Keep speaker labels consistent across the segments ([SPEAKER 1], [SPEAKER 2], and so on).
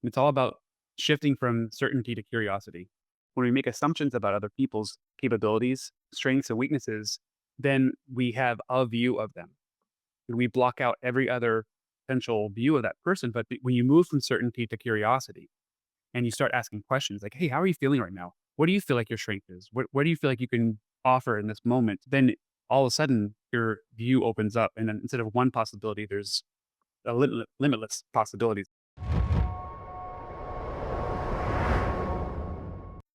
[SPEAKER 1] It's all about shifting from certainty to curiosity. When we make assumptions about other people's capabilities, strengths, and weaknesses, then we have a view of them. And we block out every other potential view of that person. But when you move from certainty to curiosity and you start asking questions like, hey, how are you feeling right now? What do you feel like your strength is? What do you feel like you can offer in this moment? Then all of a sudden your view opens up. And then instead of one possibility, there's limitless possibilities.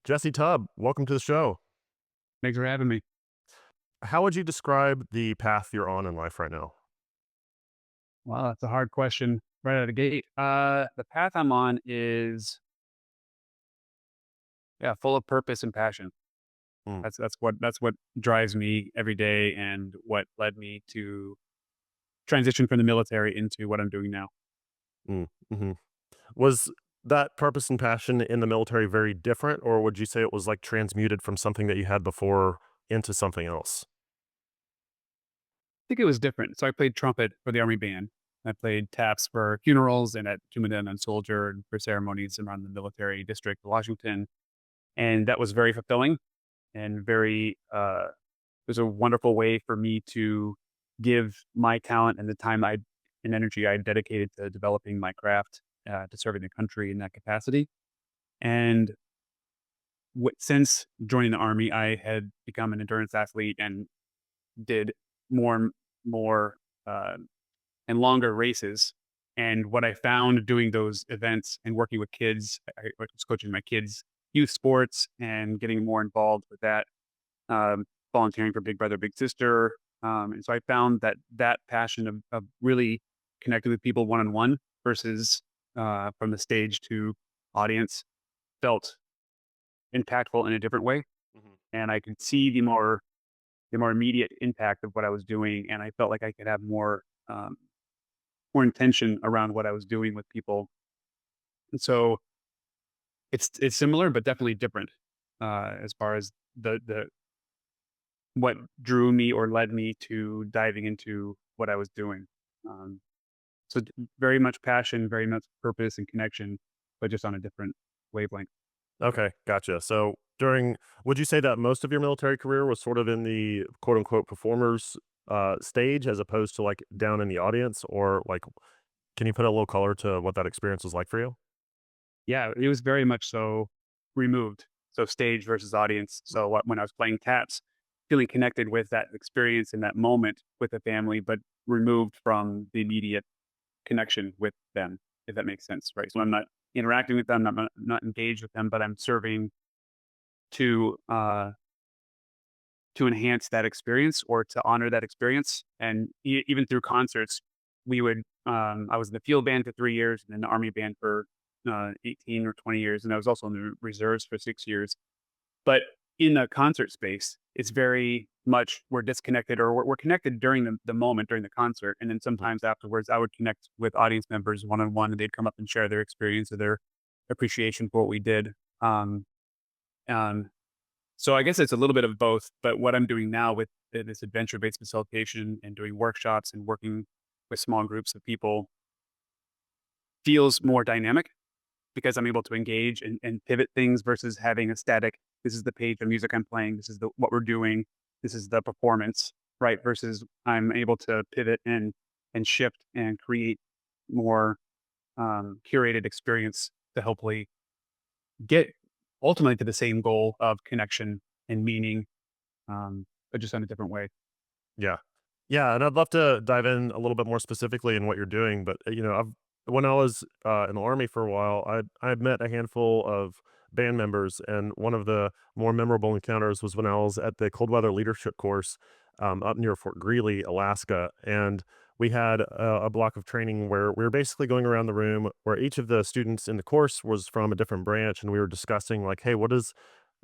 [SPEAKER 2] Jesse Tubb, welcome to the show.
[SPEAKER 1] Thanks for having me.
[SPEAKER 2] How would you describe the path you're on in life right now?
[SPEAKER 1] Wow, that's a hard question right out of the gate. The path I'm on is, yeah, full of purpose and passion.
[SPEAKER 2] Mm,
[SPEAKER 1] That's what drives me every day and what led me to transition from the military into what I'm doing now.
[SPEAKER 2] mhm. Was that purpose and passion in the military very different, or would you say it was like transmuted from something that you had before into something else?
[SPEAKER 1] I think it was different. So I played trumpet for the army band. I played taps for funerals and at Jumaden and Soldier and for ceremonies around the military district of Washington. And that was very fulfilling and very it was a wonderful way for me to give my talent and the time I and energy I dedicated to developing my craft, to serving the country in that capacity. And since joining the army, I had become an endurance athlete and did more and more uh, and longer races. And what I found doing those events and working with kids, I was coaching my kids' youth sports and getting more involved with that, volunteering for Big Brother Big Sister, and so I found that that passion of really connecting with people one on one versus from the stage to audience felt impactful in a different way,
[SPEAKER 2] Mhm.
[SPEAKER 1] and I could see the more immediate impact of what I was doing, and I felt like I could have more intention around what I was doing with people, and so it's similar but definitely different as far as the what drew me or led me to diving into what I was doing. Um, very much passion, very much purpose and connection, but just on a different wavelength.
[SPEAKER 2] Okay, gotcha. So would you say that most of your military career was sort of in the quote unquote performers stage as opposed to like down in the audience, or like, can you put a little color to what that experience was like for you?
[SPEAKER 1] Yeah, it was very much so removed. So stage versus audience. So when I was playing taps, feeling connected with that experience in that moment with the family, but removed from the immediate connection with them, if that makes sense, right? So I'm not interacting with them, not engaged with them, but I'm serving to uh, to enhance that experience or to honor that experience. And even through concerts, we would. I was in the field band for 3 years, and then the army band for 18 or 20 years, and I was also in the reserves for 6 years. But in the concert space, it's very much we're disconnected or we're connected during the moment during the concert. And then
[SPEAKER 2] Mhm.
[SPEAKER 1] sometimes afterwards, I would connect with audience members one on one and they'd come up and share their experience or their appreciation for what we did. Um, um, so I guess it's a little bit of both. But what I'm doing now with this adventure based facilitation and doing workshops and working with small groups of people feels more dynamic because I'm able to engage and pivot things versus having a static, this is the page of music I'm playing, this is what we're doing, this is the performance, right? Versus I'm able to pivot and shift and create more curated experience to hopefully get ultimately to the same goal of connection and meaning, but just in a different way.
[SPEAKER 2] Yeah. Yeah, and I'd love to dive in a little bit more specifically in what you're doing, but, when I was, in the Army for a while, I'd met a handful of band members, and one of the more memorable encounters was when I was at the cold weather leadership course, up near Fort Greely, Alaska, and we had a block of training where we were basically going around the room where each of the students in the course was from a different branch, and we were discussing like, "Hey, what is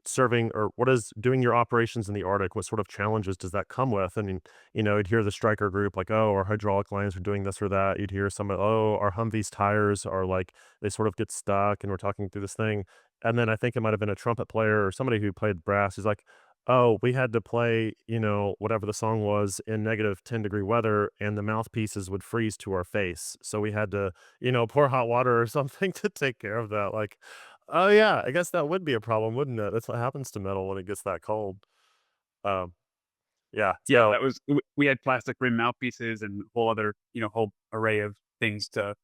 [SPEAKER 2] serving or what is doing your operations in the Arctic, what sort of challenges does that come with?" And, you'd hear the striker group like, "Oh, our hydraulic lines are doing this or that." You'd hear some, "Oh, our Humvee's tires are like, they sort of get stuck and we're talking through this thing." And then I think it might have been a trumpet player or somebody who played brass. He's like, Oh, we had to play, whatever the song was in -10-degree weather, and the mouthpieces would freeze to our face. So we had to, pour hot water or something to take care of that. Like, oh yeah, I guess that would be a problem, wouldn't it? That's what happens to metal when it gets that cold. Um, yeah.
[SPEAKER 1] Yeah,
[SPEAKER 2] So
[SPEAKER 1] that was we had plastic rim mouthpieces and whole other, whole array of things to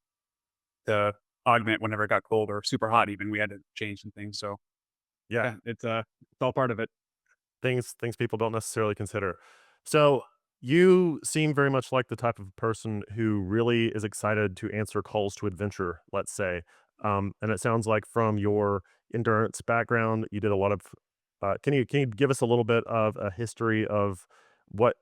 [SPEAKER 1] augment whenever it got cold or super hot even, we had to change some things, so,
[SPEAKER 2] yeah,
[SPEAKER 1] yeah, it's all part of it.
[SPEAKER 2] things people don't necessarily consider. So you seem very much like the type of person who really is excited to answer calls to adventure, let's say. And it sounds like from your endurance background, you did a lot of. Can you give us a little bit of a history of what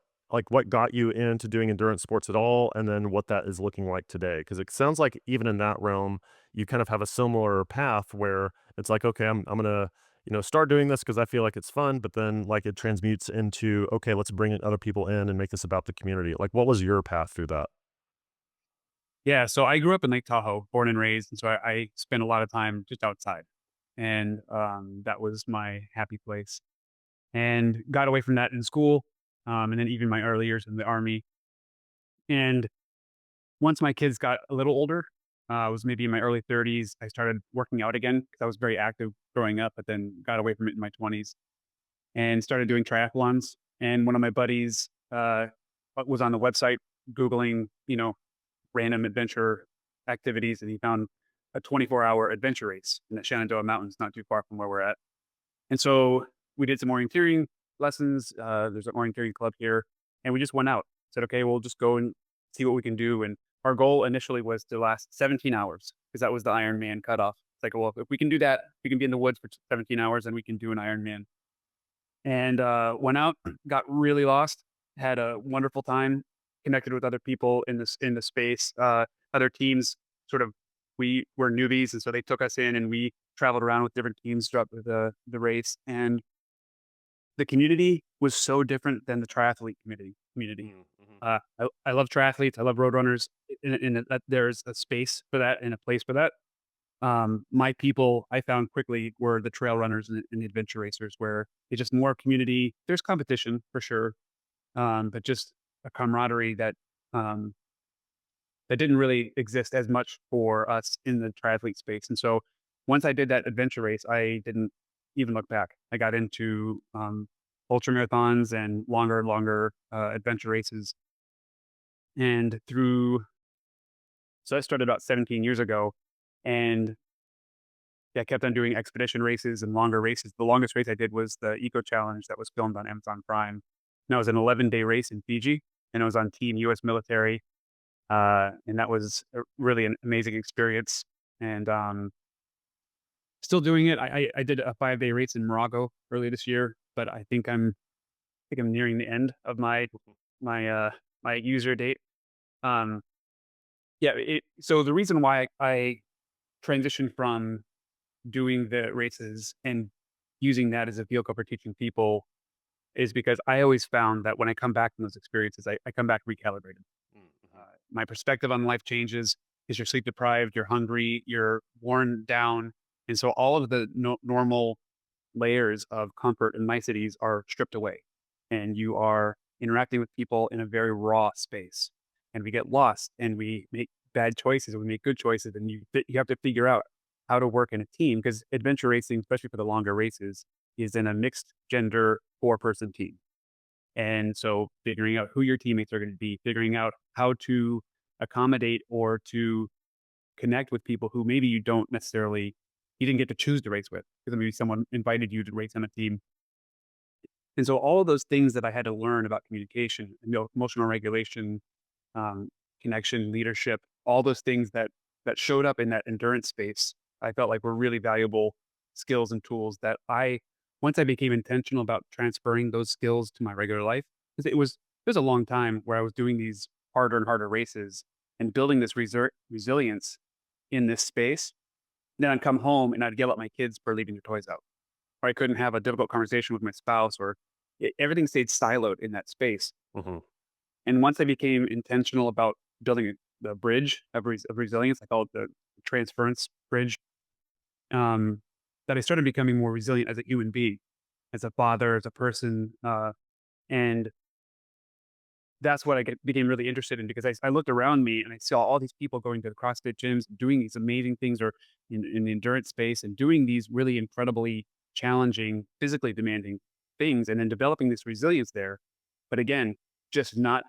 [SPEAKER 2] what got you into doing endurance sports at all, and then what that is looking like today? Because it sounds like even in that realm, you kind of have a similar path where it's like, okay, I'm gonna start doing this because I feel like it's fun, but then like it transmutes into, okay, let's bring in other people in and make this about the community. Like, what was your path through that?
[SPEAKER 1] Yeah, so I grew up in Lake Tahoe, born and raised, and so I spent a lot of time just outside, and, that was my happy place, and got away from that in school, and then even my early years in the Army, and once my kids got a little older, I was maybe in my early 30s, I started working out again because I was very active growing up, but then got away from it in my 20s and started doing triathlons, and one of my buddies, was on the website Googling, random adventure activities, and he found a 24-hour adventure race in the Shenandoah Mountains, not too far from where we're at. And so we did some orienteering lessons. There's an orienteering club here, and we just went out. Said, okay, we'll just go and see what we can do. And our goal initially was to last 17 hours because that was the Ironman cutoff. It's like, well, if we can do that, we can be in the woods for 17 hours, and we can do an Ironman. And went out, got really lost, had a wonderful time, connected with other people in the space, other teams. Sort of, we were newbies, and so they took us in, and we traveled around with different teams throughout the race. And the community was so different than the triathlete community.
[SPEAKER 2] Mm, mhm,
[SPEAKER 1] I love triathletes. I love road runners. In that there's a space for that and a place for that. My people I found quickly were the trail runners and the adventure racers, where it's just more community. There's competition for sure, but just a camaraderie um, that didn't really exist as much for us in the triathlete space. And so once I did that adventure race, I didn't even look back. I got into ultra marathons and longer adventure races. And so I started about 17 years ago, and yeah, I kept on doing expedition races and longer races. The longest race I did was the Eco Challenge that was filmed on Amazon Prime. And that was an 11-day race in Fiji, and it was on Team U.S. military. And that was really an amazing experience. And still doing it. I did a 5-day race in Morocco earlier this year, but I think I'm nearing the end of
[SPEAKER 2] mhm,
[SPEAKER 1] my my user date. Um, yeah. So the reason why I transitioned from doing the races and using that as a vehicle for teaching people is because I always found that when I come back from those experiences, I come back recalibrated.
[SPEAKER 2] mm, mhm,
[SPEAKER 1] My perspective on life changes because you're sleep deprived, you're hungry, you're worn down. And so all of the normal layers of comfort and niceties are stripped away. And you are interacting with people in a very raw space. And we get lost and we make bad choices and we make good choices. And you have to figure out how to work in a team because adventure racing, especially for the longer races, is in a mixed gender 4-person team. And so figuring out who your teammates are going to be, figuring out how to accommodate or to connect with people who maybe you didn't get to choose to race with because maybe someone invited you to race on a team. And so all of those things that I had to learn about communication, emotional regulation, um, connection, leadership, all those things that showed up in that endurance space, I felt like were really valuable skills and tools that I once I became intentional about transferring those skills to my regular life, because it was a long time where I was doing these harder and harder races and building this resilience in this space. Then I'd come home and I'd yell at my kids for leaving their toys out, or I couldn't have a difficult conversation with my spouse, or everything stayed siloed in that space.
[SPEAKER 2] mhm,
[SPEAKER 1] And once I became intentional about building the bridge of resilience, I call it the transference bridge, um, that I started becoming more resilient as a human being. as a father, as a person, and that's what became really interested in because I looked around me and I saw all these people going to the CrossFit gyms, doing these amazing things or in the endurance space and doing these really incredibly challenging, physically demanding things and then developing this resilience there. But again, just not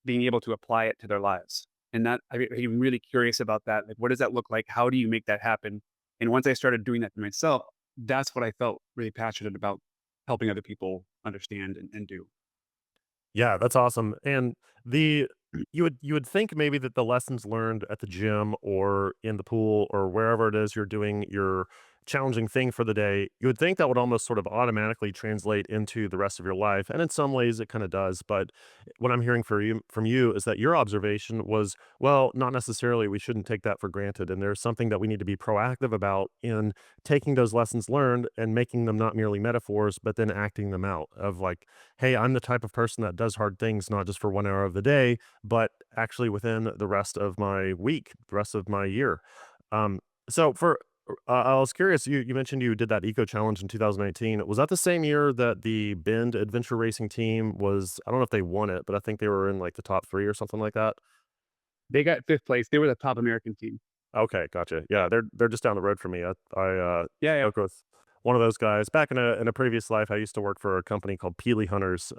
[SPEAKER 1] being able to apply it to their lives. And I'm really curious about that. Like, what does that look like? How do you make that happen? And once I started doing that for myself, that's what I felt really passionate about helping other people understand and do.
[SPEAKER 2] Yeah, that's awesome. And the you would think maybe that the lessons learned at the gym or in the pool or wherever it is you're doing your challenging thing for the day, you would think that would almost sort of automatically translate into the rest of your life. And in some ways it kind of does. But what I'm hearing from you is that your observation was, well, not necessarily. We shouldn't take that for granted. And there's something that we need to be proactive about in taking those lessons learned and making them not merely metaphors, but then acting them out of like, hey, I'm the type of person that does hard things, not just for 1 hour of the day, but actually within the rest of my week, the rest of my year. Um, so for I was curious, you mentioned you did that eco challenge in 2019. Was that the same year that the Bend adventure racing team was? I don't know if they won it, but I think they were in like the top three or something like that.
[SPEAKER 1] They got fifth place. They were the top American team.
[SPEAKER 2] Okay, gotcha. Yeah, they're just down the road from me. I
[SPEAKER 1] Yeah, yeah.
[SPEAKER 2] spoke with one of those guys back in a previous life. I used to work for a company called Peely Hunters.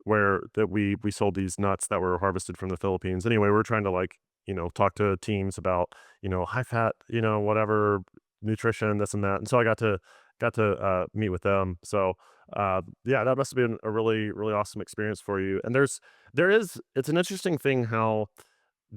[SPEAKER 2] Where that we sold these nuts that were harvested from the Philippines. Anyway, we're trying to like, talk to teams about, high fat, whatever nutrition, this and that. And so I got to meet with them. So yeah, that must have been a really, really awesome experience for you. And it's an interesting thing how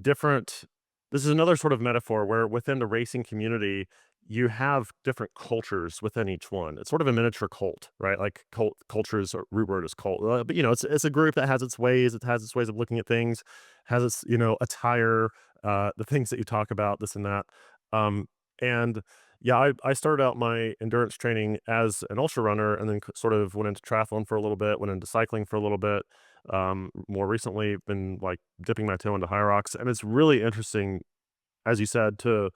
[SPEAKER 2] different this is another sort of metaphor where within the racing community, you have different cultures within each one. It's sort of a miniature cult, right? Like cultures root word is cult. But it's a group that has its ways, it has its ways of looking at things, has its, attire, the things that you talk about, this and that. Um, and yeah, I started out my endurance training as an ultra runner and then sort of went into triathlon for a little bit, went into cycling for a little bit. More recently, been like dipping my toe into high rocks, and it's really interesting, as you said, to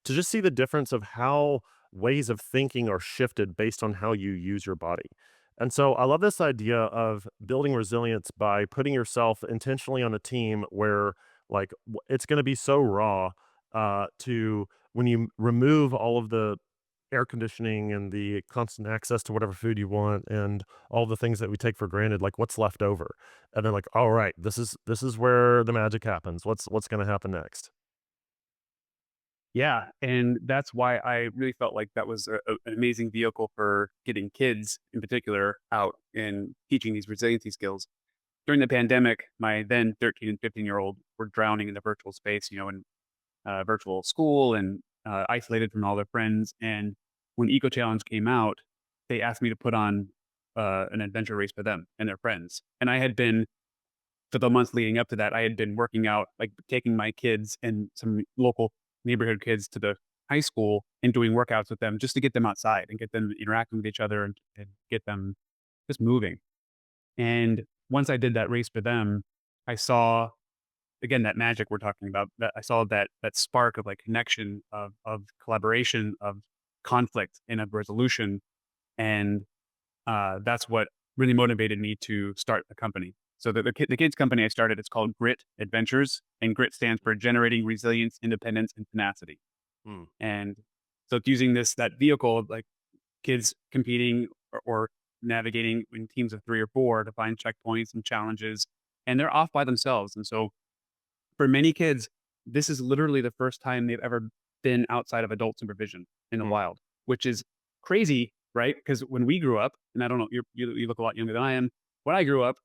[SPEAKER 2] just see the difference of how ways of thinking are shifted based on how you use your body. And so I love this idea of building resilience by putting yourself intentionally on a team where like it's going to be so raw to when you remove all of the air conditioning and the constant access to whatever food you want and all the things that we take for granted, like what's left over. And then like, all right, this is where the magic happens. What's gonna happen next?
[SPEAKER 1] Yeah, and that's why I really felt like that was an amazing vehicle for getting kids, in particular, out and teaching these resiliency skills. During the pandemic, my then 13 and 15-year-old were drowning in the virtual space, in virtual school and isolated from all their friends. And when Eco Challenge came out, they asked me to put on an adventure race for them and their friends. And I had been for the months leading up to that, I had been working out, like taking my kids and some local neighborhood kids to the high school and doing workouts with them just to get them outside and get them interacting with each other and get them just moving. And once I did that race for them, I saw again that magic we're talking about. That I saw that spark of like connection, of collaboration, of conflict, and of resolution. And that's what really motivated me to start the company. So the kids company I started, it's called Grit Adventures, and Grit stands for Generating Resilience, Independence, and Tenacity.
[SPEAKER 2] Hmm.
[SPEAKER 1] And so it's using that vehicle of like kids competing or navigating in teams of 3 or 4 to find checkpoints and challenges, and they're off by themselves. And so for many kids, this is literally the first time they've ever been outside of adult supervision in the
[SPEAKER 2] Hmm.
[SPEAKER 1] wild, which is crazy, right? Because when we grew up, and I don't know, you look a lot younger than I am. When I grew up,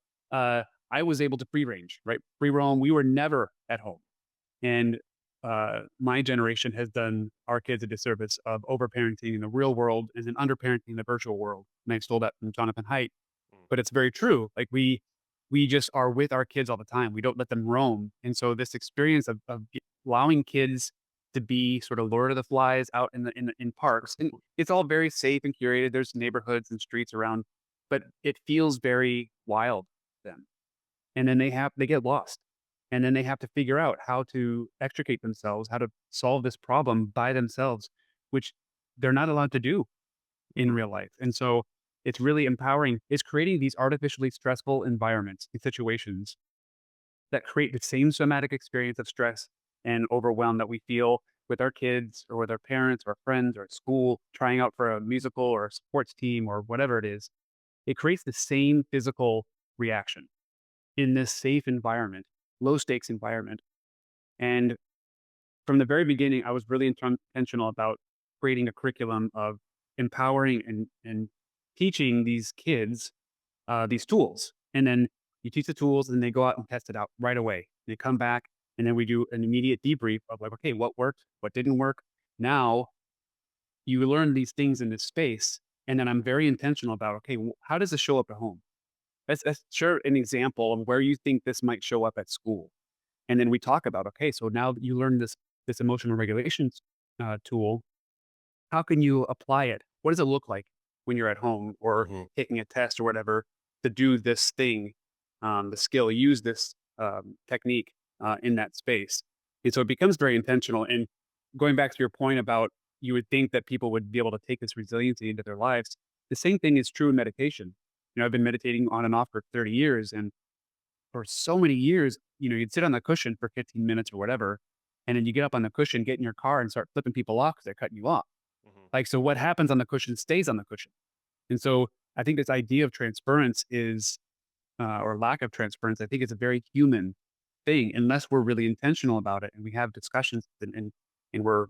[SPEAKER 1] I was able to free range, right? Free roam. We were never at home. And my generation has done our kids a disservice of overparenting in the real world and then underparenting in the virtual world. And I stole that from Jonathan Haidt,
[SPEAKER 2] Hmm.
[SPEAKER 1] but it's very true. Like we just are with our kids all the time. We don't let them roam. And so this experience of allowing kids to be sort of Lord of the Flies out in parks, and it's all very safe and curated. There's neighborhoods and streets around, but it feels very wild to them. And then they get lost, and then they have to figure out how to extricate themselves, how to solve this problem by themselves, which they're not allowed to do in
[SPEAKER 2] Hmm.
[SPEAKER 1] real life. And so It's really empowering. It's creating these artificially stressful environments and situations that create the same somatic experience of stress and overwhelm that we feel with our kids or with our parents or friends or at school, trying out for a musical or a sports team or whatever it is. It creates the same physical reaction in this safe environment, low stakes environment. And from the very beginning, I was really intentional about creating a curriculum of empowering and teaching these kids these tools. And then you teach the tools and they go out and test it out right away. They come back and then we do an immediate debrief of like, okay, what worked? What didn't work? Now you learn these things in this space. And then I'm very intentional about, okay, how does this show up at home? Let's share an example of where you think this might show up at school. And then we talk about, okay, so now that you learn this emotional regulations tool, how can you apply it? What does it look like when you're at home or
[SPEAKER 2] Mhm.
[SPEAKER 1] taking a test or whatever to do this thing, the skill, use this technique in that space? And so it becomes very intentional. And going back to your point about you would think that people would be able to take this resiliency into their lives, the same thing is true in meditation. I've been meditating on and off for 30 years. And for so many years, you'd sit on the cushion for 15 minutes or whatever. And then you get up on the cushion, get in your car and start flipping people off because they're cutting you off.
[SPEAKER 2] Mhm.
[SPEAKER 1] Like, so what happens on the cushion stays on the cushion. And so I think this idea of transference or lack of transference, I think it's a very human thing unless we're really intentional about it and we have discussions and we're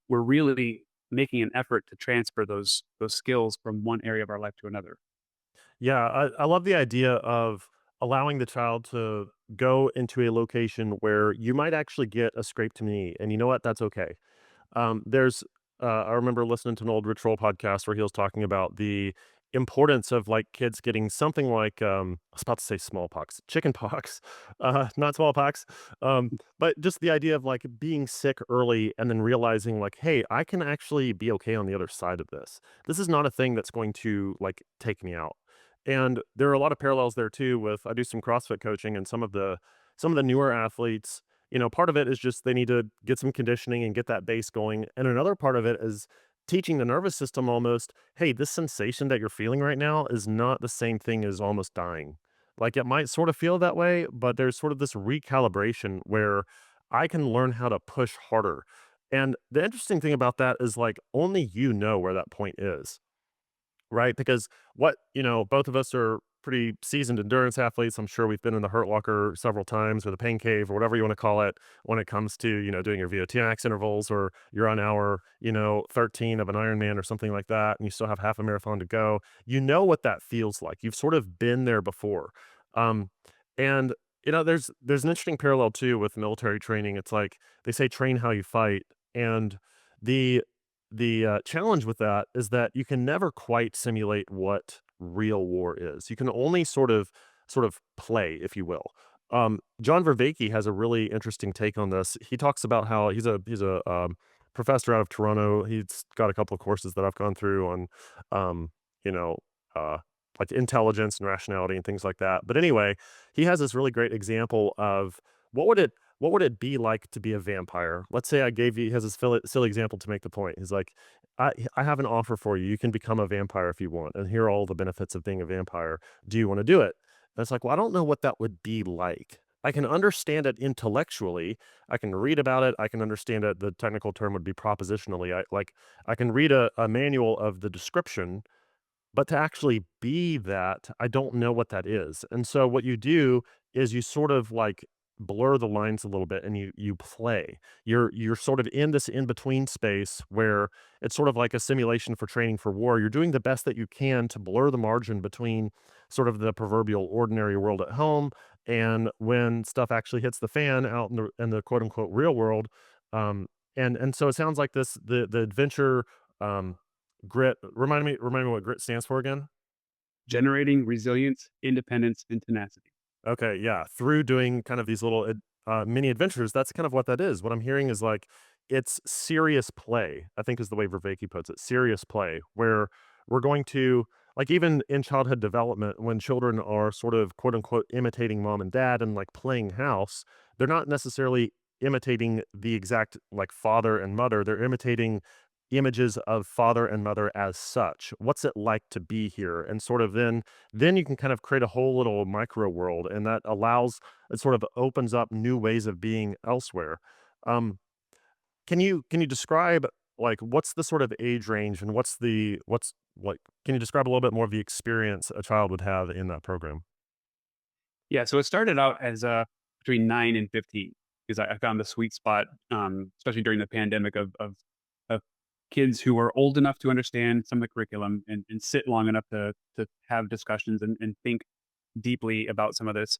[SPEAKER 1] really making an effort to transfer those skills from one area of our life to another.
[SPEAKER 2] Yeah, I love the idea of allowing the child to go into a location where you might actually get a scraped knee, and you know what? That's okay. There's I remember listening to an old Rich Roll podcast where he was talking about the importance of, like, kids getting something like, I was about to say smallpox, chickenpox, not smallpox, but just the idea of, like, being sick early and then realizing, like, "Hey, I can actually be okay on the other side of this. This is not a thing that's going to, like, take me out." And there are a lot of parallels there too with I do some CrossFit coaching and some of the newer athletes, part of it is just they need to get some conditioning and get that base going. And another part of it is teaching the nervous system almost, hey, this sensation that you're feeling right now is not the same thing as almost dying. Like it might sort of feel that way, but there's sort of this recalibration where I can learn how to push harder. And the interesting thing about that is like only you know where that point is. Right? Because both of us are pretty seasoned endurance athletes. I'm sure we've been in the hurt locker several times or the pain cave or whatever you want to call it when it comes to, doing your VO2 max intervals or you're on hour, 13 of an Ironman or something like that, and you still have half a marathon to go. You know what that feels like. You've sort of been there before. Um, and there's an interesting parallel too with military training. It's like they say train how you fight. And the the challenge with that is that you can never quite simulate what real war is. You can only sort of play, if you will. John Vervaeke has a really interesting take on this. He talks about how he's a professor out of Toronto. He's got a couple of courses that I've gone through on, um, you know, uh, like intelligence and rationality and things like that. But anyway, he has this really great example of what would it what would it be like to be a vampire? Let's say I gave you he has this silly example to make the point. He's like, I have an offer for you. You can become a vampire if you want, and here are all the benefits of being a vampire. Do you want to do it? And it's like, well, I don't know what that would be like. I can understand it intellectually. I can read about it. I can understand it. The technical term would be propositionally. I can read a manual of the description, but to actually be that, I don't know what that is. And so what you do is you sort of like blur the lines a little bit and you play. You're sort of in this in-between space where it's sort of like a simulation for training for war. You're doing the best that you can to blur the margin between sort of the proverbial ordinary world at home and when stuff actually hits the fan out in the quote unquote real world. Um, and so it sounds like the adventure um grit, remind me what grit stands for again?
[SPEAKER 1] Generating resilience, independence, and tenacity.
[SPEAKER 2] Okay, yeah, through doing kind of these little mini adventures, that's kind of what that is. What I'm hearing is like it's serious play, I think is the way Vervaeke puts it, serious play, where we're going to like even in childhood development, when children are sort of quote unquote imitating mom and dad and like playing house, they're not necessarily imitating the exact like father and mother. They're imitating images of father and mother as such. What's it like to be here? And sort of then you can kind of create a whole little micro world, and that allows it sort of opens up new ways of being elsewhere. Um, can you describe, like, what's the sort of age range and what's like can you describe a little bit more of the experience a child would have in that program?
[SPEAKER 1] Yeah, so it started out as, between 9 and 15 because I found the sweet spot, especially during the pandemic of kids who were old enough to understand some of the curriculum and sit long enough to have discussions and think deeply about some of this,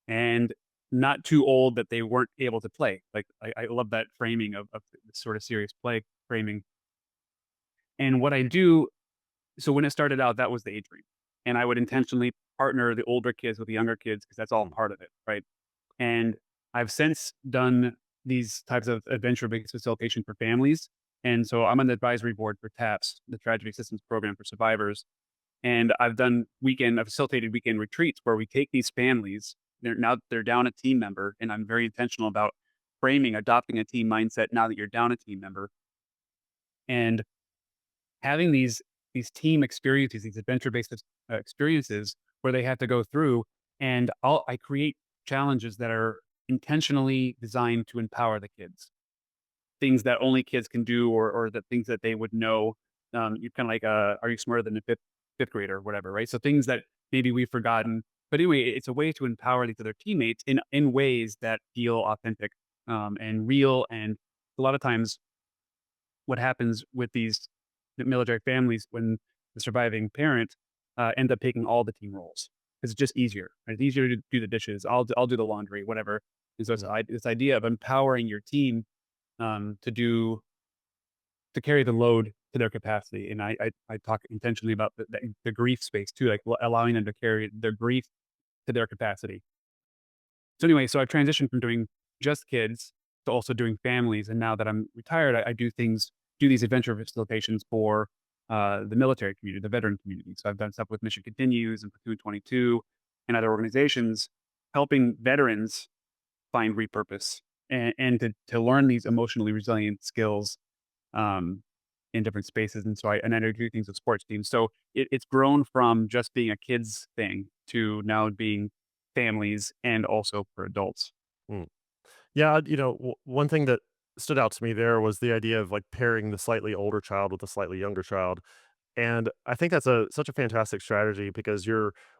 [SPEAKER 1] and not too old that they weren't able to play. Like, I love that framing of this sort of serious play framing. And what I do so when it started out, that was the age range, and I would intentionally partner the older kids with the younger kids because that's all
[SPEAKER 2] Mm,
[SPEAKER 1] part of it, right? And I've since done these types of adventure-based facilitation for families, and so I'm on the advisory board for TAPS, the Tragedy Assistance Program for Survivors, and I've facilitated weekend retreats where we take these families, they're down a team member, and I'm very intentional about adopting a team mindset now that you're down a team member, and having these team experiences, these adventure-based experiences where they have to go through, and I create challenges that are intentionally designed to empower the kids. Things that only kids can do or the things that they would know. You kinda like, are you smarter than a fifth grader or whatever, right? So things that maybe we've forgotten. But anyway, it's a way to empower these other teammates in ways that feel authentic, and real, and a lot of times what happens with these military families when the surviving parent end up taking all the team roles because it's just easier. Right? It's easier to do the dishes. I'll do the laundry, whatever. And so
[SPEAKER 2] mm.
[SPEAKER 1] this idea of empowering your team to carry the load to their capacity. And I talk intentionally about the grief space too, like allowing them to carry their grief to their capacity. So anyway, so I've transitioned from doing just kids to also doing families, and now that I'm retired, I do these adventure facilitations for the military community, the veteran community. So I've done stuff with Mission Continues and Platoon 22 and other organizations, helping veterans find repurpose and to learn these emotionally resilient skills um, in different spaces. And so I do things with sports teams. So it's grown from just being a kids thing to now being families and also for adults.
[SPEAKER 2] Mm. Yeah, one thing that stood out to me there was the idea of, like, pairing the slightly older child with a slightly younger child. And I think that's such a fantastic strategy because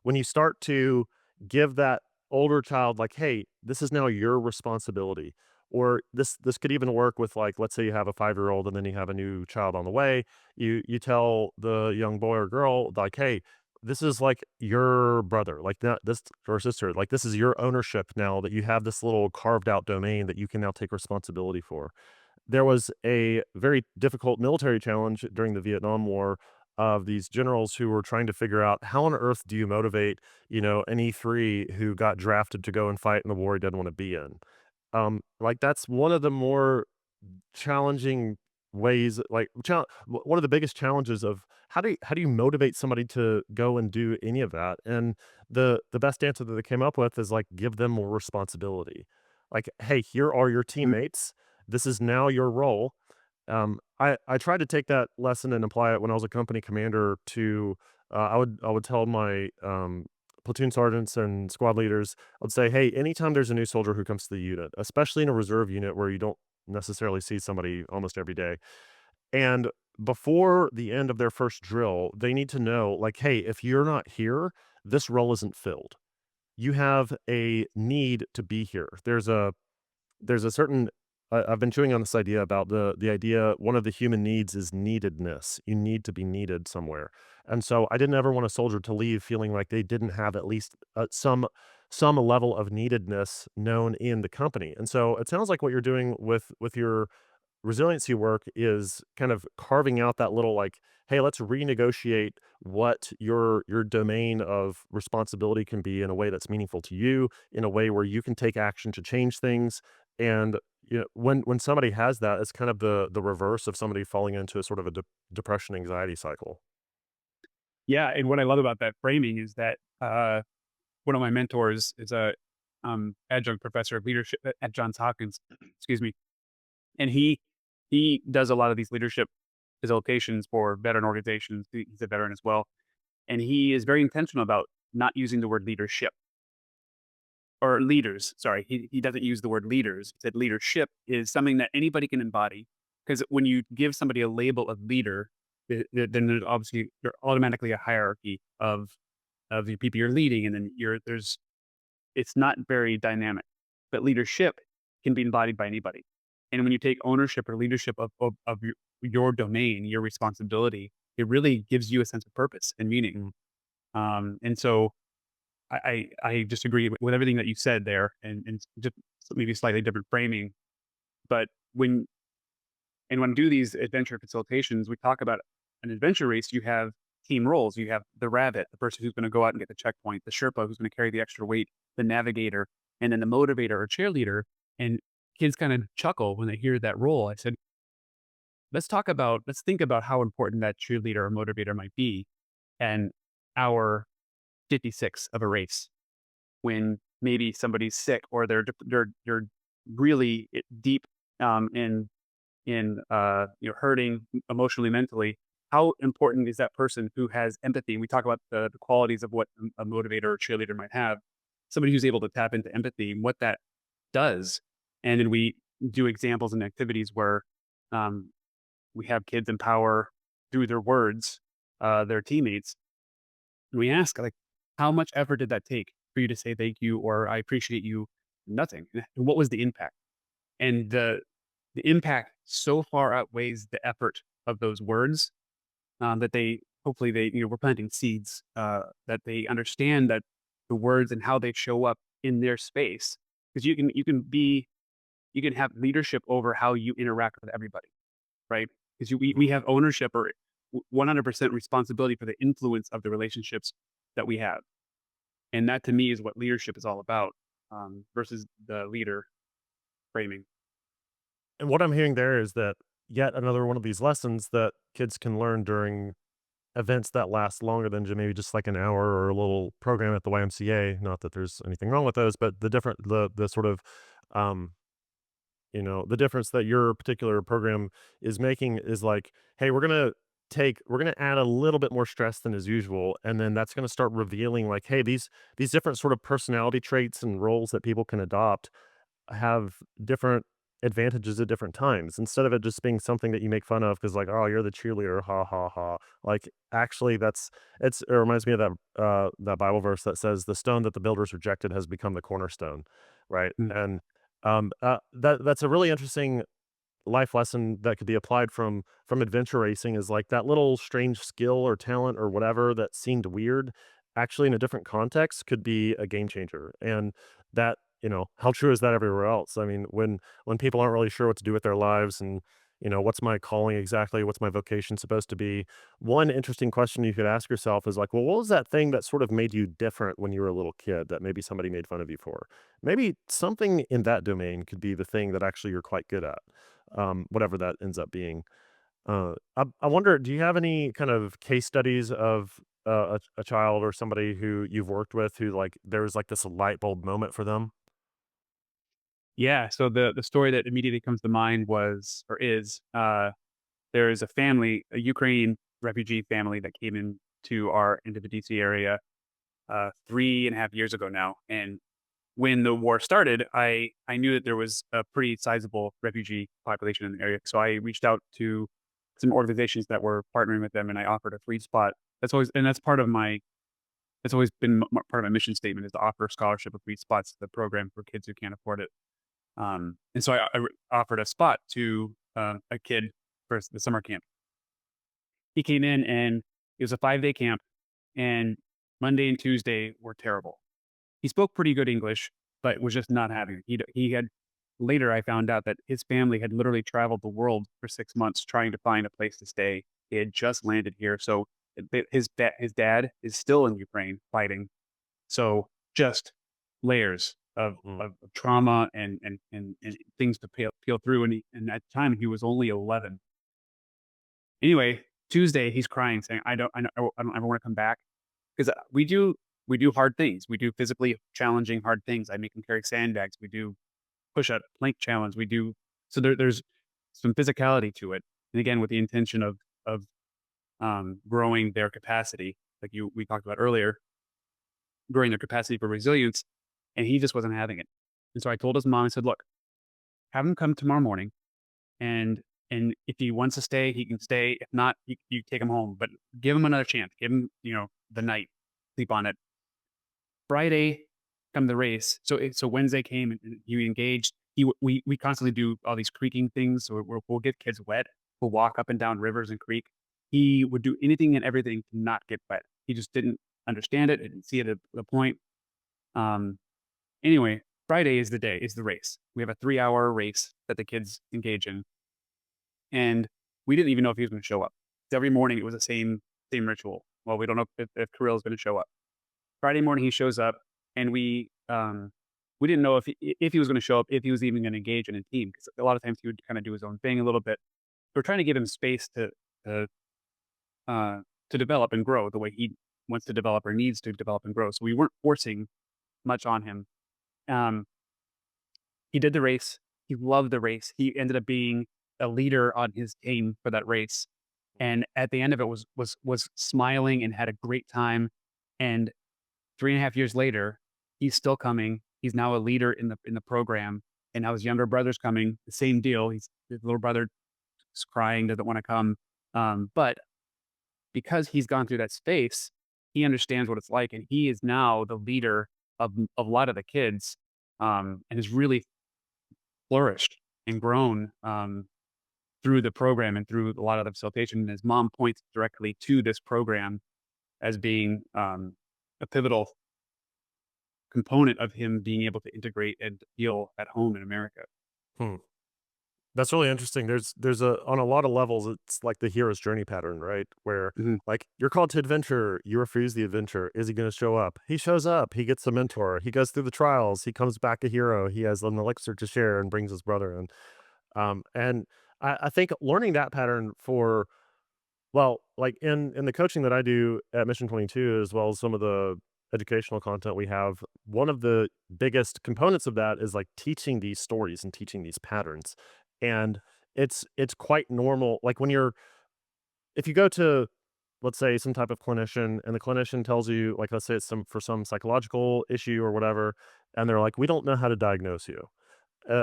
[SPEAKER 2] when you start to give that older child, like, "Hey, this is now your responsibility," or this could even work with, like, let's say you have a 5-year-old and then you have a new child on the way. You tell the young boy or girl, like, "Hey, this is like your brother, like, not this, or sister, like, this is your ownership now that you have this little carved out domain that you can now take responsibility for." There was a very difficult military challenge during the Vietnam War of these generals who were trying to figure out how on earth do you motivate, an E3 who got drafted to go and fight in the war he didn't want to be in. Like, that's one of the more challenging ways, like, one of the biggest challenges of how do you motivate somebody to go and do any of that? And the best answer that they came up with is, like, give them more responsibility. Like, hey, here are your
[SPEAKER 1] Mm.
[SPEAKER 2] teammates. This is now your role. I tried to take that lesson and apply it when I was a company commander to, I would tell my, platoon sergeants and squad leaders, I'd say, "Hey, anytime there's a new soldier who comes to the unit, especially in a reserve unit where you don't necessarily see somebody almost every day, and before the end of their first drill, they need to know, like, hey, if you're not here, this role isn't filled. You have a need to be here. There's a certain I've been chewing on this idea about the idea one of the human needs is neededness. You need to be needed somewhere. And so I didn't ever want a soldier to leave feeling like they didn't have at least some level of neededness known in the company. And so it sounds like what you're doing with your resiliency work is kind of carving out that little, like, hey, let's renegotiate what your domain of responsibility can be in a way that's meaningful to you, in a way where you can take action to change things. And when somebody has that, it's kind of the reverse of somebody falling into a sort of a depression anxiety cycle.
[SPEAKER 1] Yeah, and what I love about that framing is that one of my mentors is a adjunct professor of leadership at Johns Hopkins, excuse me, and he does a lot of these leadership facilitations for veteran organizations. He's a veteran as well, and he is very intentional about not using the word leadership or leaders. Sorry, he doesn't use the word leaders. He said leadership is something that anybody can embody. Because when you give somebody a label of leader, then there's obviously you're automatically a hierarchy of the people you're leading, and then there's it's not very dynamic. But leadership can be embodied by anybody. And when you take ownership or leadership of your domain, your responsibility, it really gives you a sense of purpose and meaning.
[SPEAKER 2] Mm.
[SPEAKER 1] And so I just agree with everything that you said there, and just maybe slightly different framing. But when I do these adventure facilitations, we talk about an adventure race. You have team roles. You have the rabbit, the person who's going to go out and get the checkpoint, the Sherpa who's going to carry the extra weight, the navigator, and then the motivator or cheerleader. And kids kind of chuckle when they hear that role. I said, let's think about how important that cheerleader or motivator might be, and hour 56 of a race when maybe somebody's sick or they're really deep in hurting emotionally, mentally. How important is that person who has empathy? And we talk about the qualities of what a motivator or cheerleader might have. Somebody who's able to tap into empathy and what that does. And then we do examples and activities where um, we have kids empower through their words their teammates. And we ask, like, how much effort did that take for you to say thank you or I appreciate you? Nothing. And what was the impact? And the impact so far outweighs the effort of those words, that they hopefully we're planting seeds, that they understand that the words and how they show up in their space. Because you can have leadership over how you interact with everybody, right? Because we have ownership or 100% responsibility for the influence of the relationships that we have. And that to me is what leadership is all about, versus the leader framing.
[SPEAKER 2] And what I'm hearing there is that yet another one of these lessons that kids can learn during events that last longer than maybe just like an hour or a little program at the YMCA. Not that there's anything wrong with those, but the sort of um, the difference that your particular program is making is like, hey, we're gonna add a little bit more stress than as usual, and then that's gonna start revealing like, hey, these different sort of personality traits and roles that people can adopt have different advantages at different times instead of it just being something that you make fun of because like, oh, you're the cheerleader, ha ha ha. Like actually it reminds me of that Bible verse that says the stone that the builders rejected has become the cornerstone, right?
[SPEAKER 1] Mm.
[SPEAKER 2] And that's a really interesting life lesson that could be applied from adventure racing is like that little strange skill or talent or whatever that seemed weird actually in a different context could be a game changer. And that, how true is that everywhere else? I mean, when people aren't really sure what to do with their lives and what's my calling exactly, what's my vocation supposed to be, one interesting question you could ask yourself is like, well, what was that thing that sort of made you different when you were a little kid that maybe somebody made fun of you for? Maybe something in that domain could be the thing that actually you're quite good at, whatever that ends up being. I wonder, do you have any kind of case studies of a child or somebody who you've worked with who like there was like this light bulb moment for them?
[SPEAKER 1] Yeah, so the story that immediately comes to mind was or is, there is a family, a Ukrainian refugee family that came into the DC area, 3.5 years ago now, and when the war started, I knew that there was a pretty sizable refugee population in the area, so I reached out to some organizations that were partnering with them, and I offered a free spot. That's part of my that's always been part of my mission statement is to offer scholarship of free spots to the program for kids who can't afford it. And so I offered a spot to a kid for the summer camp. He came in and it was a 5-day camp, and Monday and Tuesday were terrible. He spoke pretty good English, but was just not having it. He had later I found out that his family had literally traveled the world for 6 months trying to find a place to stay. He had just landed here, so his dad is still in Ukraine fighting. So just layers
[SPEAKER 2] Mm,
[SPEAKER 1] of trauma and things to peel through. And at the time he was only 11. Anyway, Tuesday he's crying, saying, I don't ever want to come back because we do hard things. We do physically challenging hard things. I make him carry sandbags. We do push up plank challenge. We do there's some physicality to it, and again with the intention of growing their capacity, like we talked about earlier, growing their capacity for resilience, and he just wasn't having it. And so I told his mom, I said, "Look, have him come tomorrow morning, and if he wants to stay, he can stay. If not, you take him home, but give him another chance. Give him, the night, sleep on it." Friday, come the race. So Wednesday came and he engaged. We constantly do all these creeking things. So we'll get kids wet. We'll walk up and down rivers and creek. He would do anything and everything to not get wet. He just didn't understand it. Didn't see it at the point. Um, anyway, Friday is the day. Is the race. We have a 3-hour race that the kids engage in, and we didn't even know if he was going to show up. Every morning it was the same ritual. Well, we don't know if Kirill is going to show up. Friday morning, he shows up, and we didn't know if he was gonna show up, if he was even gonna engage in a team, because a lot of times he would kinda do his own thing a little bit. We're trying to give him space to, uh, to develop and grow the way he wants to develop or needs to develop and grow, so we weren't forcing much on him. Um, he did the race. He loved the race. He ended up being a leader on his team for that race, and at the end of it was smiling and had a great time, and 3.5 years later, he's still coming. He's now a leader in the program, and now his younger brother's coming. The same deal. His little brother is crying, doesn't want to come. But because he's gone through that space, he understands what it's like, and he is now the leader of a lot of the kids, and has really flourished and grown through the program and through a lot of the facilitation. And his mom points directly to this program as being a pivotal component of him being able to integrate and feel at home in America.
[SPEAKER 2] Hmm. That's really interesting. There's a on a lot of levels, it's like the hero's journey pattern, right? Where
[SPEAKER 1] Mhm.
[SPEAKER 2] like you're called to adventure, you refuse the adventure. Is he going to show up? He shows up. He gets a mentor. He goes through the trials. He comes back a hero. He has an elixir to share and brings his brother in. And I think learning that pattern for well, like in the coaching that I do at Mission 22, as well as some of the educational content we have, one of the biggest components of that is like teaching these stories and teaching these patterns. And it's quite normal. Like when you're if you go to let's say some type of clinician and the clinician tells you like let's say it's some for some psychological issue or whatever, and they're like, we don't know how to diagnose you.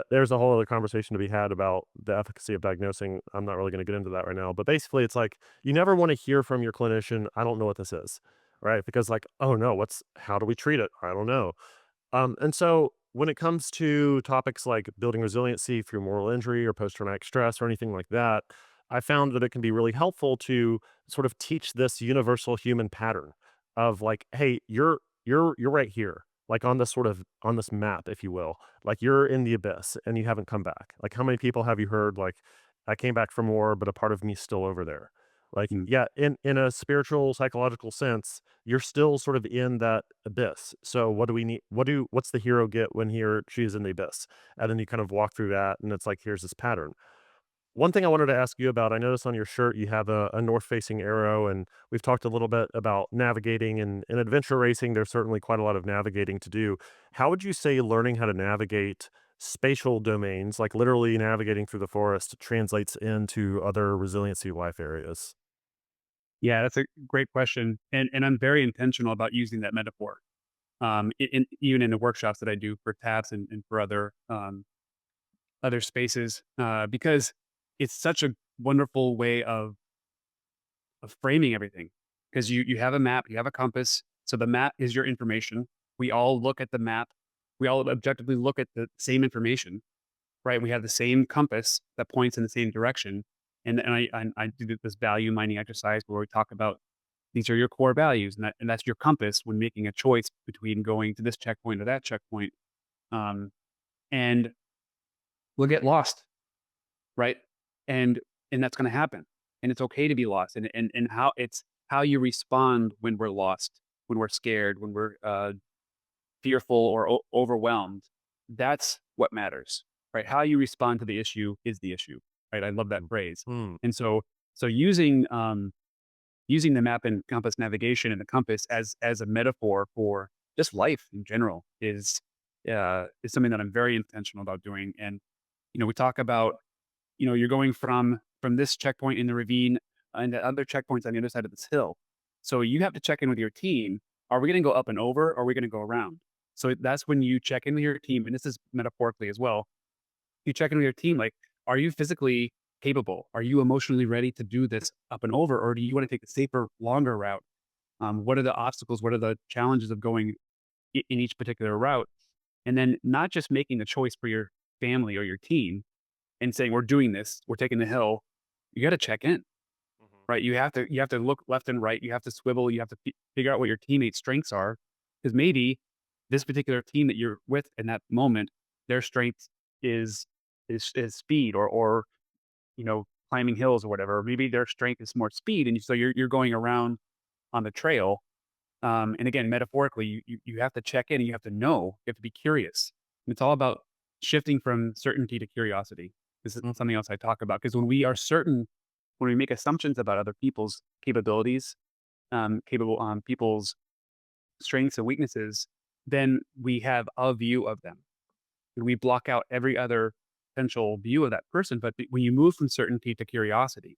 [SPEAKER 2] There's a whole other conversation to be had about the efficacy of diagnosing. I'm not really going to get into that right now, but basically, it's like you never want to hear from your clinician, "I don't know what this is," right? Because like, oh no, how do we treat it? I don't know. And so when it comes to topics like building resiliency through moral injury or post-traumatic stress or anything like that, I found that it can be really helpful to sort of teach this universal human pattern of like, hey, you're right here, like on this sort of on this map, if you will. Like you're in the abyss and you haven't come back. Like how many people have you heard like I came back from war, but a part of me's still over there? Like,
[SPEAKER 1] Mm.
[SPEAKER 2] yeah, in a spiritual, psychological sense, you're still sort of in that abyss. So what do we need? What's the hero get when he or she is in the abyss? And then you kind of walk through that, and it's like here's this pattern. One thing I wanted to ask you about, I noticed on your shirt you have a north-facing arrow, and we've talked a little bit about navigating and in adventure racing. There's certainly quite a lot of navigating to do. How would you say learning how to navigate spatial domains, like literally navigating through the forest, translates into other resiliency life areas?
[SPEAKER 1] Yeah, that's a great question, and I'm very intentional about using that metaphor, even in the workshops that I do for TAPS and for other spaces, because it's such a wonderful way of framing everything. Because you have a map, you have a compass, so the map is your information. We all look at the map. We all objectively look at the same information, right? We have the same compass that points in the same direction. And I do this value mining exercise where we talk about these are your core values, and that's your compass when making a choice between going to this checkpoint or that checkpoint. Um, and we'll get lost, right? And and that's going to happen, and it's okay to be lost. And how it's how you respond when we're lost, when we're scared, when we're fearful or overwhelmed. That's what matters, right? How you respond to the issue is the issue, right? I love that
[SPEAKER 2] Mm.
[SPEAKER 1] phrase.
[SPEAKER 2] Hmm.
[SPEAKER 1] And so using the map and compass navigation and the compass as a metaphor for just life in general is something that I'm very intentional about doing. And we talk about you're going from this checkpoint in the ravine. and the other checkpoints on the other side of this hill. So you have to check in with your team. Are we going to go up and over, or are we going to go around? So that's when you check in with your team, and this is metaphorically as well. You check in with your team, like, are you physically capable? Are you emotionally ready to do this up and over, or do you want to take the safer, longer route? What are the obstacles? What are the challenges of going in each particular route? And then not just making a choice for your family or your team and saying, we're doing this, we're taking the hill. You got to check in,
[SPEAKER 2] Mhm,
[SPEAKER 1] right? You have to look left and right. You have to swivel. You have to figure out what your teammates' strengths are, because maybe this particular team that you're with in that moment, their strength is is speed, or climbing hills or whatever. Or maybe their strength is more speed, and so you're going around on the trail. And again, metaphorically, you have to check in and you have to know, you have to be curious. And it's all about shifting from certainty to curiosity. This is
[SPEAKER 2] mhm,
[SPEAKER 1] something else I talk about, because when we are certain, when we make assumptions about other people's capabilities, people's strengths and weaknesses, then we have a view of them and we block out every other potential view of that person. But when you move from certainty to curiosity,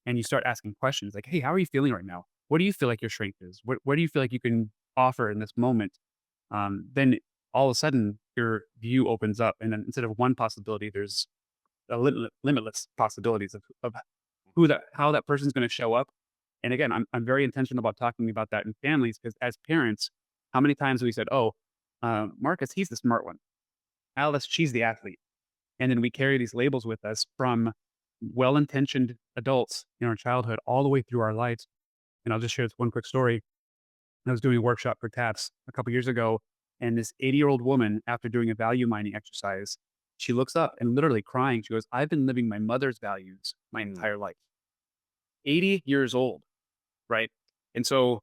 [SPEAKER 1] and you start asking questions like, "Hey, how are you feeling right now? What do you feel like your strength is? What do you feel like you can offer in this moment?" Then all of a sudden your view opens up, and then instead of one possibility, there's limitless possibilities of how that person's going to show up. And again, I'm very intentional about talking about that in families, because as parents, how many times have we said, "Oh, Marcus, he's the smart one. Alice, she's the athlete," and then we carry these labels with us from well-intentioned adults in our childhood all the way through our lives. And I'll just share this one quick story. I was doing a workshop for TAPS a couple years ago, and this 80-year-old woman, after doing a value mining exercise, she looks up and literally crying. She goes, "I've been living my mother's values my
[SPEAKER 2] mm,
[SPEAKER 1] entire life." 80 years old, right? And so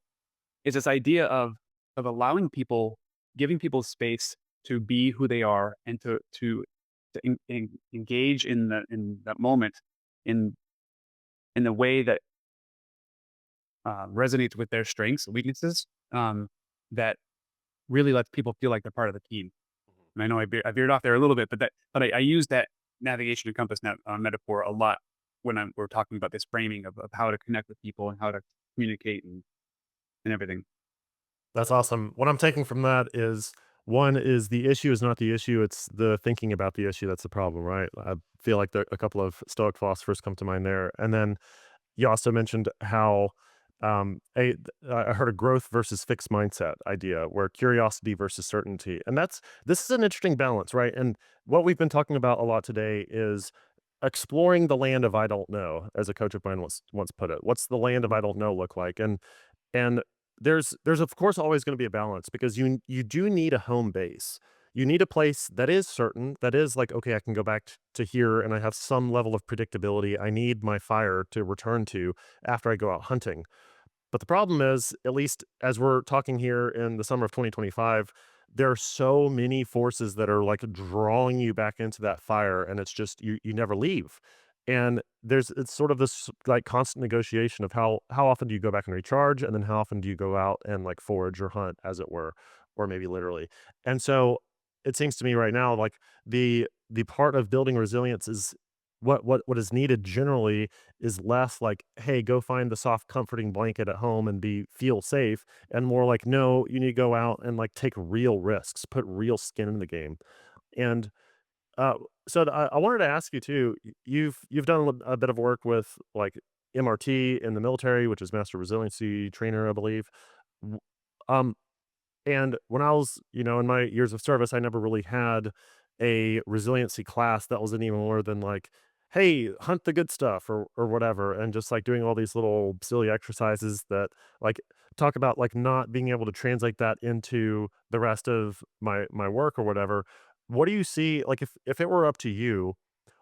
[SPEAKER 1] it's this idea of allowing people, giving people space to be who they are, and to engage in that moment in the way that resonates with their strengths and weaknesses, that really lets people feel like they're part of the team.
[SPEAKER 2] mhm.
[SPEAKER 1] And I know I veered off there a little bit, but I use that navigation and compass metaphor a lot when we're talking about this framing of how to connect with people and how to communicate and everything.
[SPEAKER 2] That's awesome. What I'm taking from that is, one is the issue is not the issue, it's the thinking about the issue that's the problem, right? I feel like a couple of Stoic philosophers come to mind there. And then you also mentioned how I heard a growth versus fixed mindset idea, where curiosity versus certainty, and this is an interesting balance, right? And what we've been talking about a lot today is exploring the land of I don't know, as a coach of mine once put it. What's the land of I don't know look like? And there's of course always going to be a balance, because you do need a home base. You need a place that is certain, that is like, okay, I can go back to here and I have some level of predictability. I need my fire to return to after I go out hunting. But the problem is, at least as we're talking here in the summer of 2025, there are so many forces that are like drawing you back into that fire, and it's just you never leave. And it's sort of this like constant negotiation of how often do you go back and recharge, and then how often do you go out and like forage or hunt, as it were, or maybe literally. And so it seems to me right now like the part of building resilience is what is needed generally is less like, "Hey, go find the soft, comforting blanket at home and feel safe," and more like, "No, you need to go out and, like, take real risks, put real skin in the game." And, uh, so I wanted to ask you too, you've done a bit of work with, like, MRT in the military, which is Master Resiliency Trainer, I believe. W um, and when I was, in my years of service, I never really had a resiliency class that was any more than like, "Hey, hunt the good stuff," or whatever, and just like doing all these little silly exercises that like talk about like not being able to translate that into the rest of my work or whatever. What do you see like if it were up to you,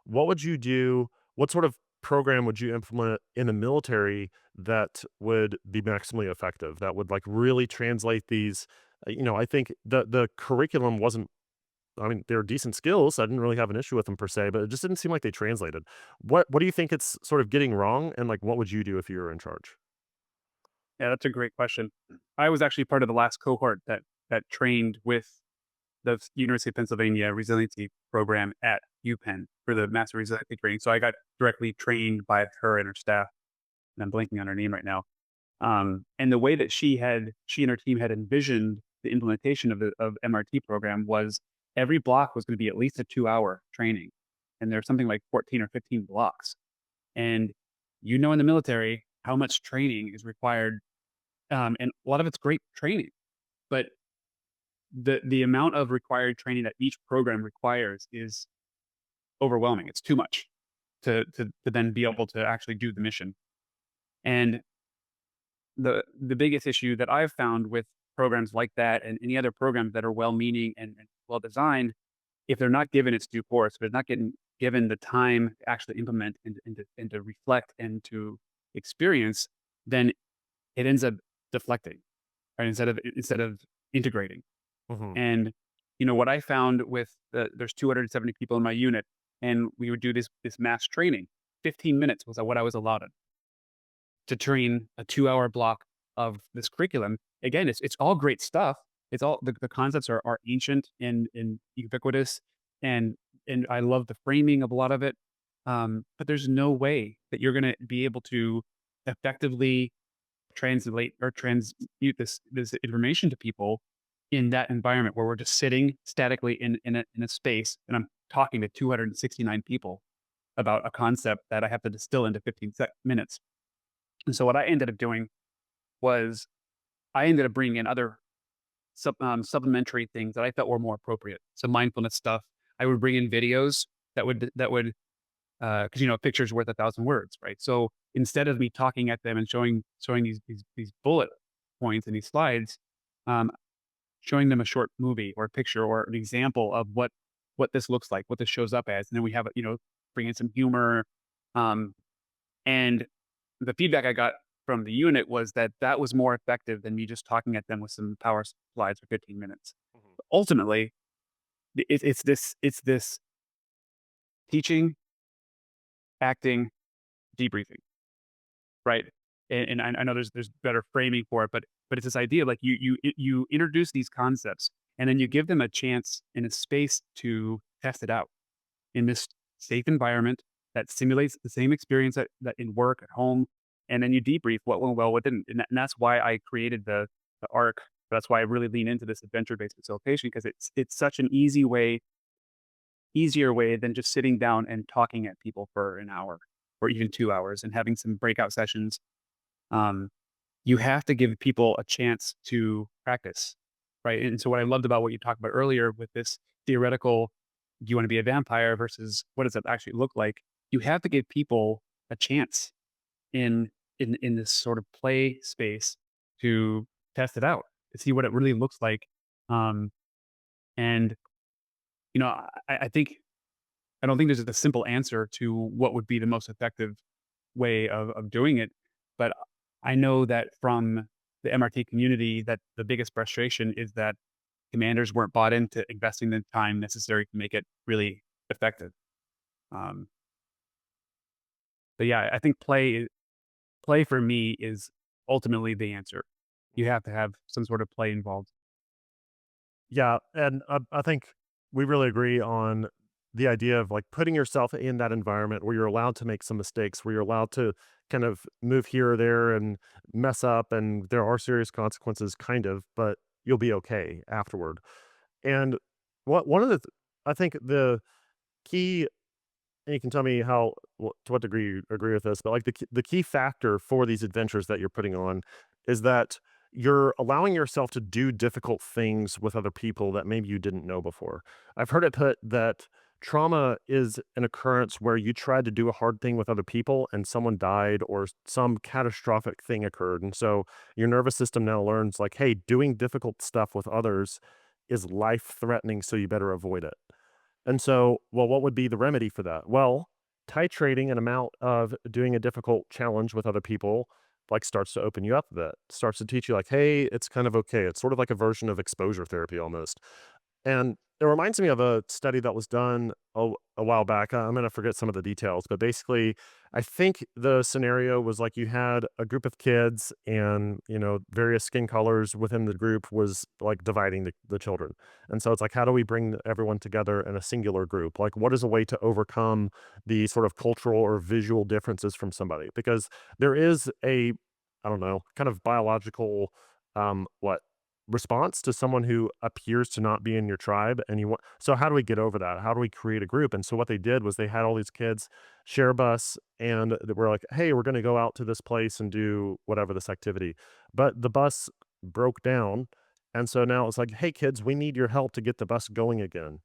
[SPEAKER 2] what would you do? What sort of program would you implement in the military that would be maximally effective, that would like really translate these I think the curriculum wasn't, I mean, they're decent skills, I didn't really have an issue with them per se, but it just didn't seem like they translated. What do you think it's sort of getting wrong, and, like, what would you do if you were in charge?
[SPEAKER 1] Yeah, that's a great question. I was actually part of the last cohort that trained with the University of Pennsylvania resiliency program at UPenn for the master resiliency training. So I got directly trained by her and her staff. and I'm blanking on her name right now. And the way that she and her team had envisioned the implementation of the of MRT program was every block was going to be at least a 2-hour training, and there's something like 14 or 15 blocks. And in the military how much training is required, and a lot of it's great training, but the amount of required training that each program requires is overwhelming. It's too much to then be able to actually do the mission. And the biggest issue that I've found with programs like that and any other programs that are well-meaning and well-designed, if they're not given its due course, if they're not getting given the time to actually implement and to reflect and to experience, then it ends up deflecting, right? Instead of integrating.
[SPEAKER 2] Mhm.
[SPEAKER 1] And what I found with there's 270 people in my unit, and we would do this mass training. 15 minutes was what I was allowed to train a 2-hour block of this curriculum. Again, it's all great stuff. It's all the concepts are ancient and ubiquitous, and I love the framing of a lot of it. But there's no way that you're gonna be able to effectively translate or transmute this information to people in that environment where we're just sitting statically in a space, and I'm talking to 269 people about a concept that I have to distill into 15 minutes. And so what I ended up doing was I ended up bringing in other supplementary things that I felt were more appropriate. So mindfulness stuff. I would bring in videos that would because a picture's worth 1,000 words, right? So instead of me talking at them and showing these bullet points and these slides, um, showing them a short movie or a picture or an example of what this looks like, what this shows up as, and then we have bring in some humor, um, and the feedback I got from the unit was that that was more effective than me just talking at them with some power slides for 15 minutes.
[SPEAKER 2] Mhm.
[SPEAKER 1] Ultimately, it's this teaching, acting, debriefing, right? And I know there's better framing for it, but it's this idea like you introduce these concepts and then you give them a chance and a space to test it out in this safe environment that simulates the same experience that in work, at home, and then you debrief what went well, what didn't. And that's why I created the arc. That's why I really lean into this adventure-based facilitation because it's such an easier way than just sitting down and talking at people for an hour or even 2 hours and having some breakout sessions. Um, you have to give people a chance to practice, right? And so what I loved about what you talked about earlier with this theoretical, do you want to be a vampire versus what does it actually look like? You have to give people a chance in in this sort of play space to test it out, to see what it really looks like. Um, and I think I don't think there's a simple answer to what would be the most effective way of doing it. But I know that from the MRT community that the biggest frustration is that commanders weren't bought into investing the time necessary to make it really effective. Um, but yeah, I think play for me is ultimately the answer. You have to have some sort of play involved.
[SPEAKER 2] Yeah, and I think we really agree on the idea of, like, putting yourself in that environment where you're allowed to make some mistakes, where you're allowed to kind of move here or there and mess up, and there are serious consequences, kind of, but you'll be okay afterward. And what one of the th I think the key, and you can tell me to what degree you agree with this, but, like, the key factor for these adventures that you're putting on is that you're allowing yourself to do difficult things with other people that maybe you didn't know before. I've heard it put that trauma is an occurrence where you tried to do a hard thing with other people and someone died or some catastrophic thing occurred, and so your nervous system now learns, like, "Hey, doing difficult stuff with others is life-threatening, so you better avoid it." And so, well, what would be the remedy for that? Well, titrating an amount of doing a difficult challenge with other people, like, starts to open you up a bit, starts to teach you, like, hey, it's kind of okay. It's sort of like a version of exposure therapy almost. And it reminds me of a study that was done a while back. I'm gonna forget some of the details, but basically, I think the scenario was like you had a group of kids and, various skin colors within the group was like dividing the children. And so it's like, how do we bring everyone together in a singular group? Like, what is a way to overcome the sort of cultural or visual differences from somebody? Because there is I don't know, kind of biological, what response to someone who appears to not be in your tribe and you want so how do we get over that? How do we create a group? And so what they did was they had all these kids share a bus and they were like, "Hey, we're going to go out to this place and do whatever this activity." But the bus broke down, and so now it's like, "Hey kids, we need your help to get the bus going again."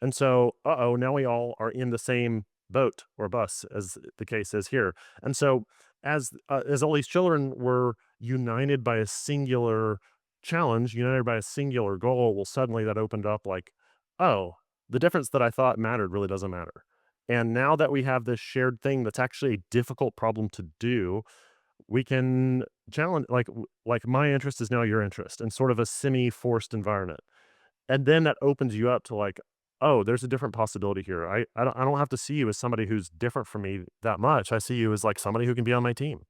[SPEAKER 2] And so, uh-oh, now we all are in the same boat or bus as the case is here. And so as all these children were united by a singular challenge, united by a singular goal, well, suddenly that opened up like, oh, the difference that I thought mattered really doesn't matter. And now that we have this shared thing that's actually a difficult problem to do, we can challenge like my interest is now your interest in sort of a semi-forced environment. And then that opens you up to like, oh, there's a different possibility here. I don't have to see you as somebody who's different from me that much. I see you as like somebody who can be on my team.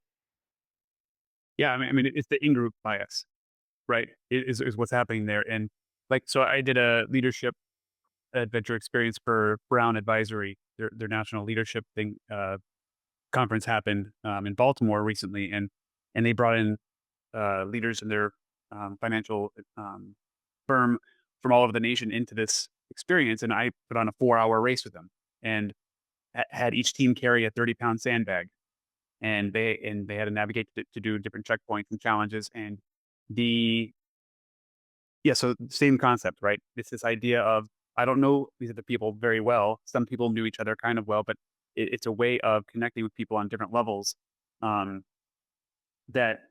[SPEAKER 1] Yeah, I mean, it's the in-group bias, right? Is what's happening there, and, like, so I did a leadership adventure experience for Brown Advisory. Their national leadership thing, conference happened, in Baltimore recently, and they brought in, leaders in their, financial, firm from all over the nation into this experience, and I put on a 4-hour race with them, and had each team carry a 30-pound sandbag, and they had to navigate to do different checkpoints and challenges, and the yeah, so same concept, right? It's this idea of I don't know these other people very well. Some people knew each other kind of well, but it's a way of connecting with people on different levels, um, that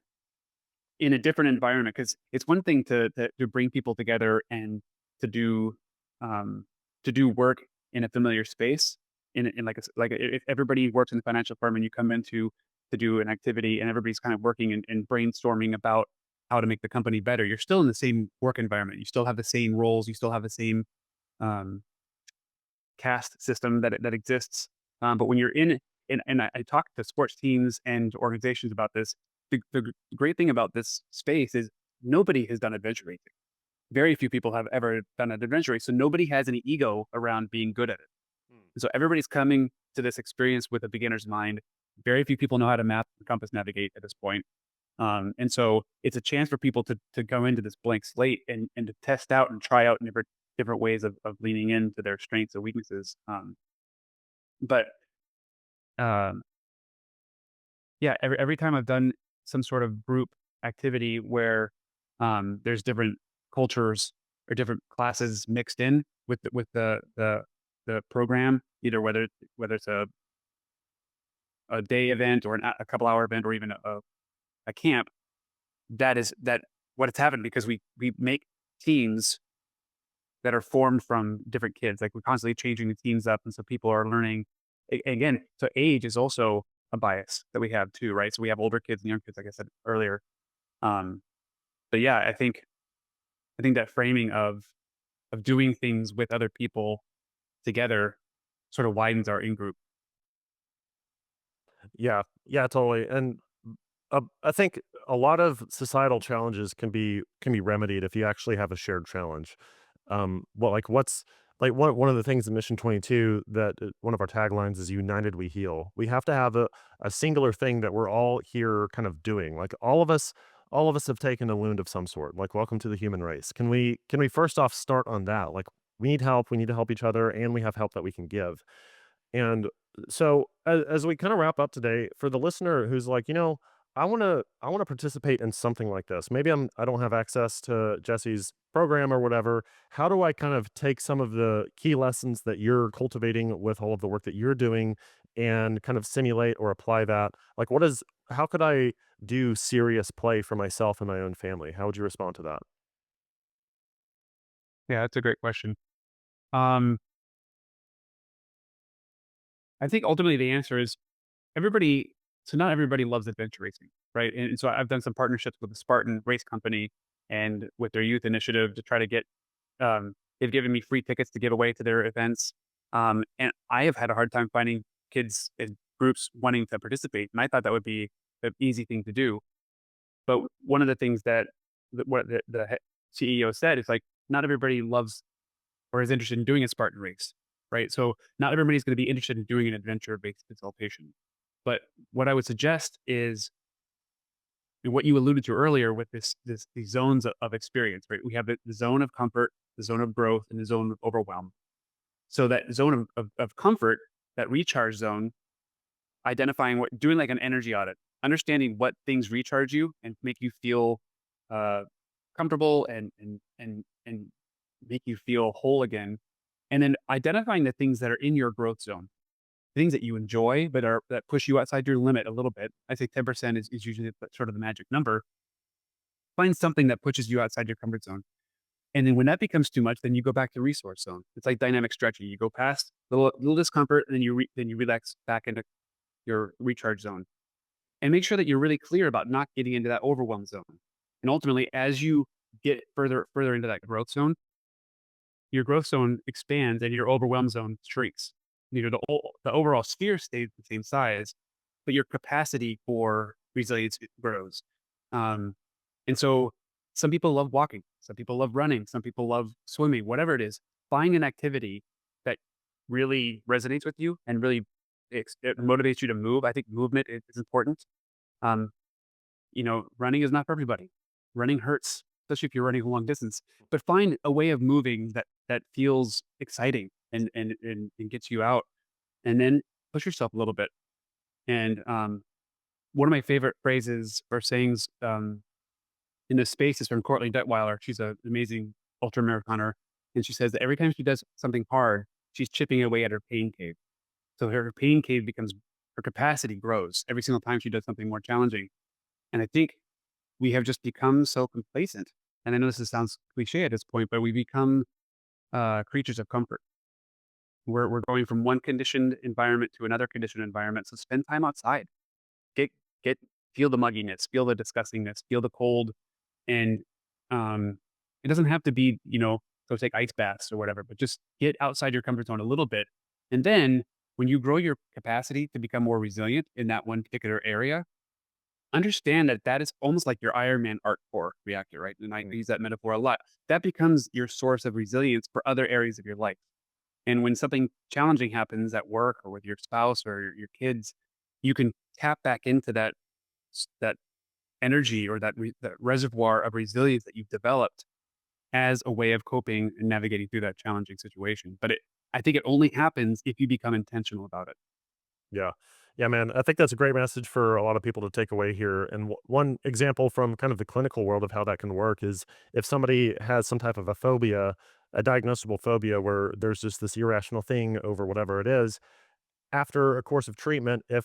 [SPEAKER 1] in a different environment, because it's one thing to bring people together and to do um, to do work in a familiar space. In like if everybody works in the financial firm and you come into to do an activity and everybody's kind of working and brainstorming about how to make the company better, you're still in the same work environment. You still have the same roles. You still have the same um, caste system that exists. But when you're in, and I talk to sports teams and organizations about this. The great thing about this space is nobody has done adventure racing. Very few people have ever done an adventure race, so nobody has any ego around being good at it.
[SPEAKER 2] Hmm.
[SPEAKER 1] And so everybody's coming to this experience with a beginner's mind. Very few people know how to map and compass navigate at this point. And so it's a chance for people to go into this blank slate and to test out and try out different ways of leaning into their strengths and weaknesses. But um, yeah, every time I've done some sort of group activity where there's different cultures or different classes mixed in with the program, either whether it's a day event or a couple hour event or even a camp, that what it's happened because we make teams that are formed from different kids. Like we're constantly changing the teams up, and so people are learning. Again, so age is also a bias that we have too, right? So we have older kids and young kids, like I said earlier. Um, but yeah, I think that framing of doing things with other people together sort of widens our in group.
[SPEAKER 2] Yeah, yeah, totally. And I think a lot of societal challenges can be remedied if you actually have a shared challenge. Well, like what's like one of the things in Mission 22 that one of our taglines is "United we heal." We have to have a singular thing that we're all here kind of doing. Like all of us have taken a wound of some sort. Like welcome to the human race. Can we first off start on that? Like we need help. We need to help each other, and we have help that we can give. And so as we kind of wrap up today, for the listener who's like, I want to participate in something like this. Maybe I don't have access to Jesse's program or whatever. How do I kind of take some of the key lessons that you're cultivating with all of the work that you're doing and kind of simulate or apply that? Like how could I do serious play for myself and my own family? How would you respond to that?
[SPEAKER 1] Yeah, that's a great question. Um, I think ultimately the answer is everybody. So not everybody loves adventure racing, right? And so I've done some partnerships with the Spartan Race Company and with their youth initiative to try to get They've given me free tickets to give away to their events. And I have had a hard time finding kids and groups wanting to participate. And I thought that would be an easy thing to do. But one of the things that what the CEO said is like, not everybody loves or is interested in doing a Spartan race, right? So not everybody's going to be interested in doing an adventure-based facilitation. But what I would suggest is and what you alluded to earlier with these zones of experience, right? We have the zone of comfort, the zone of growth, and the zone of overwhelm. So that zone of comfort, that recharge zone, identifying what doing like an energy audit, understanding what things recharge you and make you feel uh, comfortable and make you feel whole again. And then identifying the things that are in your growth zone, things that you enjoy, but are that push you outside your limit a little bit. I say 10% is usually sort of the magic number. Find something that pushes you outside your comfort zone. And then when that becomes too much, then you go back to resource zone. It's like dynamic stretching. You go past little discomfort, and then then you relax back into your recharge zone. And make sure that you're really clear about not getting into that overwhelm zone. And ultimately, as you get further into that growth zone, your growth zone expands and your overwhelm zone shrinks. The overall sphere stays the same size, but your capacity for resilience grows. Um, and so some people love walking, some people love running, some people love swimming, whatever it is. Find an activity that really resonates with you and really it motivates you to move. I think movement is important. Um, running is not for everybody. Running hurts, especially if you're running a long distance. But find a way of moving that feels exciting and gets you out, and then push yourself a little bit. And one of my favorite phrases or sayings in this space is from Courtney Detweiler. She's an amazing ultra marathoner, and she says that every time she does something hard, she's chipping away at her pain cave. So her pain cave becomes her capacity grows every single time she does something more challenging. And I think we have just become so complacent. And I know sounds cliche at this point, but we become creatures of comfort. We're going from one conditioned environment to another conditioned environment. So spend time outside. Get get feel the mugginess, feel the disgustingness, feel the cold, and um, it doesn't have to be go take ice baths or whatever, but just get outside your comfort zone a little bit, and then when you grow your capacity to become more resilient in that one particular area, understand that that is almost like your Iron Man arc core reactor, right? And I use that metaphor a lot. That becomes your source of resilience for other areas of your life. And when something challenging happens at work or with your spouse or your kids, you can tap back into that energy or that reservoir of resilience that you've developed as a way of coping and navigating through that challenging situation. But I think it only happens if you become intentional about it.
[SPEAKER 2] Yeah. Yeah, man. I think that's a great message for a lot of people to take away here. And one example from kind of the clinical world of how that can work is if somebody has some type of a phobia, a diagnosable phobia where there's just this irrational thing over whatever it is, after a course of treatment, if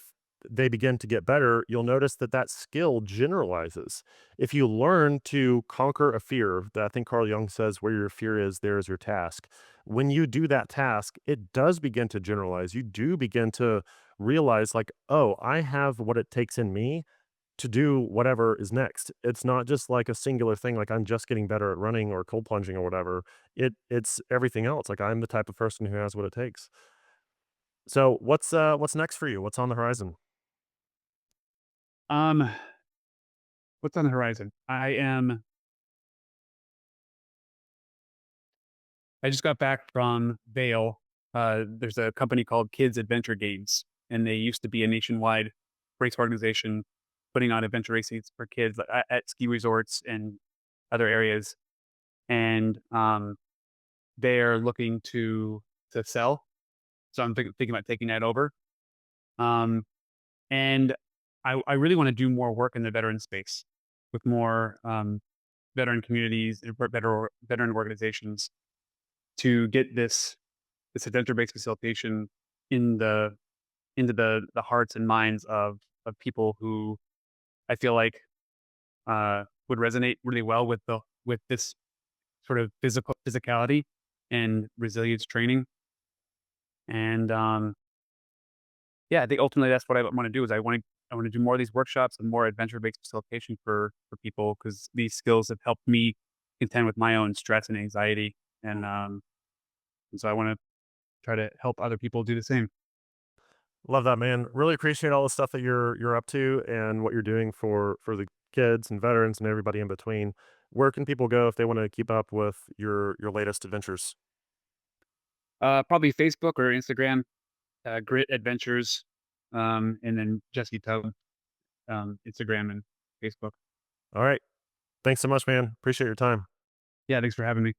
[SPEAKER 2] they begin to get better, you'll notice that that skill generalizes. If you learn to conquer a fear, that I think Carl Jung says, where your fear is, there is your task. When you do that task, it does begin to generalize. You do begin to realize, like, oh, I have what it takes in me to do whatever is next. It's not just like a singular thing, like I'm just getting better at running or cold plunging or whatever. It's everything else. Like I'm the type of person who has what it takes. So what's next for you? What's on the horizon?
[SPEAKER 1] Um, what's on the horizon? I just got back from Vail. There's a company called Kids Adventure Games, and they used to be a nationwide race organization putting on adventure races for kids at ski resorts and other areas. And they're looking to sell. So I'm thinking about taking that over. Um, and I really want to do more work in the veteran space with more veteran communities, veteran organizations to get this adventure-based facilitation in into the hearts and minds of people who I feel like would resonate really well with this sort of physicality and resilience training. And yeah, I think ultimately that's what I want to do is I want to do more of these workshops and more adventure-based facilitation for people because these skills have helped me contend with my own stress and anxiety. and so I want to try to help other people do the same.
[SPEAKER 2] Love that, man. Really appreciate all the stuff that you're up to and what you're doing for the kids and veterans and everybody in between. Where can people go if they want to keep up with your latest adventures?
[SPEAKER 1] Probably Facebook or Instagram, Grit Adventures, and then Jesse Tubb, Instagram and Facebook.
[SPEAKER 2] All right. Thanks so much, man. Appreciate your time.
[SPEAKER 1] Yeah, thanks for having me.